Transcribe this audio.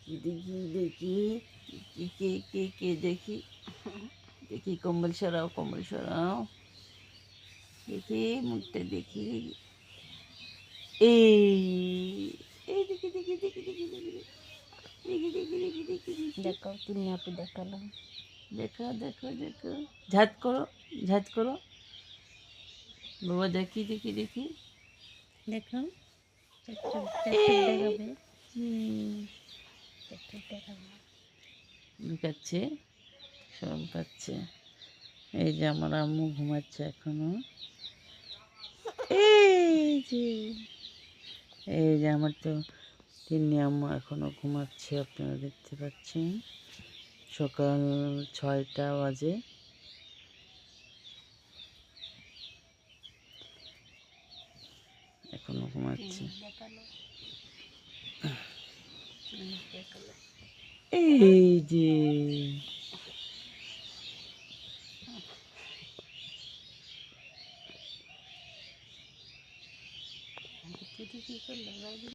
দেখি দেখি কে কে কে দেখি দেখি কম্বল সরাও দেখি মুখটা দেখি এই এই দেখি দেখি দেখি দেখি দেখি দেখি দেখি দেখি দেখি দেখি দেখো তুমি আপু দেখালাম। দেখো দেখো দেখো ঝাত করো বাবা দেখি দেখি দেখি দেখো দেখাবে, দেখাবে। লুকাচ্ছে সব লুকাচ্ছে। এই যে আমার আম্মু ঘুমাচ্ছে এখনো। এই যে আমার তো তিন্নি আম্মু এখনো ঘুমাচ্ছে, আপনারা দেখতে পাচ্ছেন। সকাল 6টা বাজে। এখনো ঘুমাচ্ছে। এই যে কি করলো?